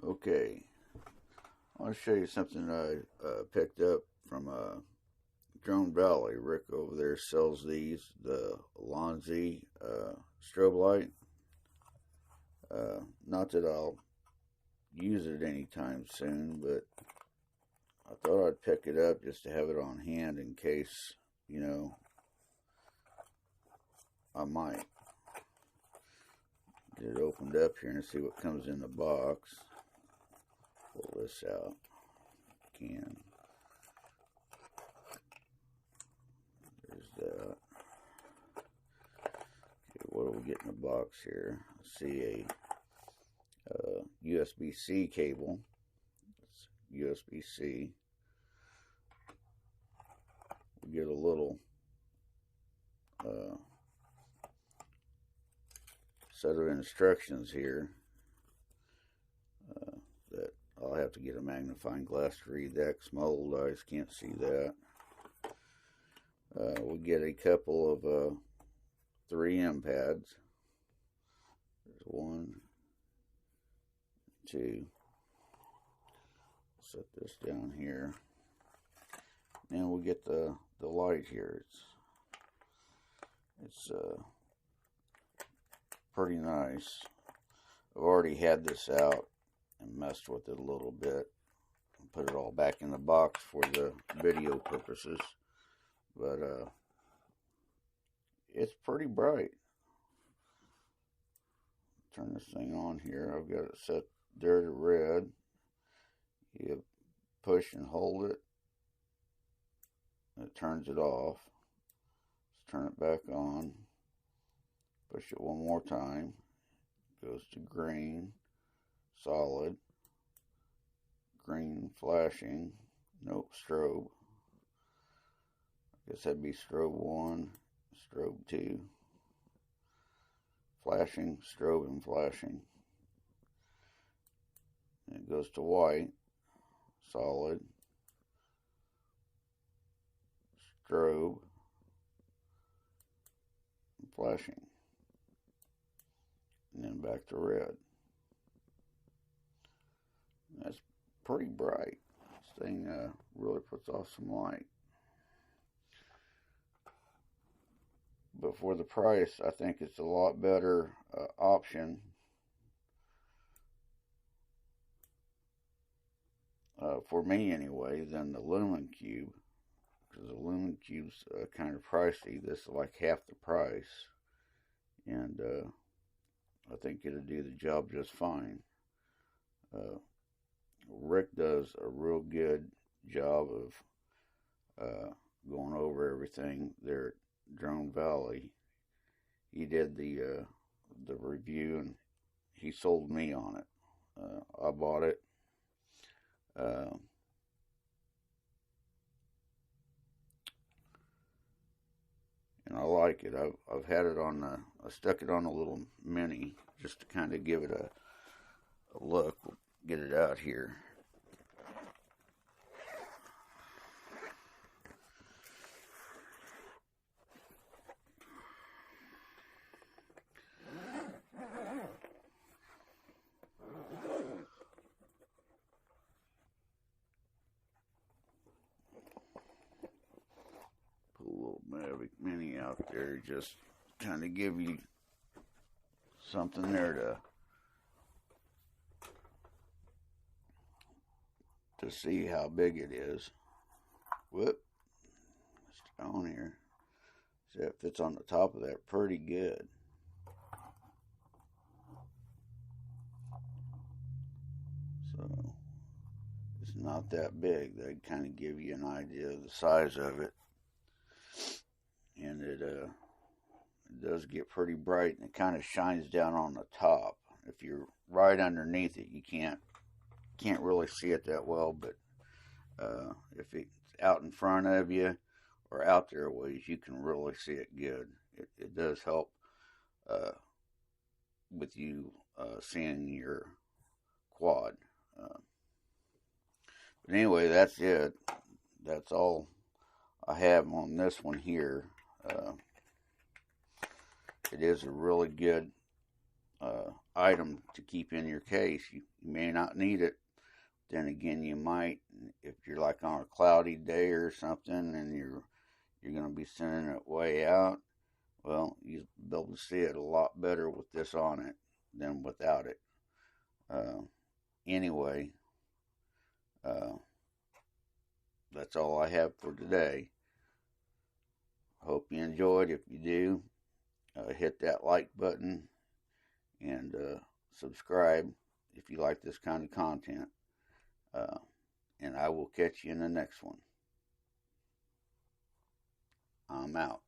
Okay, I want to show you something I picked up from Drone Valley. Rick over there sells these, the Ulanzi strobe light. Not that I'll use it anytime soon, but I thought I'd pick it up just to have it on hand in case, I might. Get it opened up here and see what comes in the box. Pull this out. Can. There's that. Okay, what do we get in the box here? I see a USB-C cable. It's USB-C. We get a little set of instructions here that I'll have to get a magnifying glass to read that because my old eyes can't see that. We get a couple of 3M pads. There's one, two. Set this down here. And we get the light here. It's pretty nice. I've already had this out and messed with it a little bit. Put it all back in the box for the video purposes. But it's pretty bright. Turn this thing on here. I've got it set there to red. You push and hold it. It turns it off. Let's turn it back on. Push it one more time. Goes to green, solid, green flashing, nope, strobe. I guess that'd be strobe 1, strobe 2, flashing, strobe, and flashing. And it goes to white, solid, strobe, and flashing. And then back to red. That's pretty bright. This thing really puts off some light. But for the price, I think it's a lot better option for me anyway than the Lumen Cube, because the Lumen Cube's kind of pricey. This is like half the price, and I think it'll do the job just fine. Rick does a real good job of going over everything there at Drone Valley. He did the review and he sold me on it. I bought it. And I like it. I've had it on I stuck it on a little mini just to kind of give it a look. We'll get it out here. Put a little Mavic Mini out there, just kind of give you something there to see how big it is. Whoop, it's on here. See, it fits on the top of that pretty good. So it's not that big. They kind of give you an idea of the size of it, and it does get pretty bright, and it kind of shines down on the top. If you're right underneath it, you can't really see it that well, but if it's out in front of you or out there a ways, you can really see it good. It does help with you seeing your quad. But anyway, that's it. That's all I have on this one here. It is a really good item to keep in your case. You may not need it. Then again, you might if you're like on a cloudy day or something, and you're going to be sending it way out. Well, you'll be able to see it a lot better with this on it than without it. Anyway, that's all I have for today. Hope you enjoyed. If you do, hit that like button and subscribe if you like this kind of content. And I will catch you in the next one. I'm out.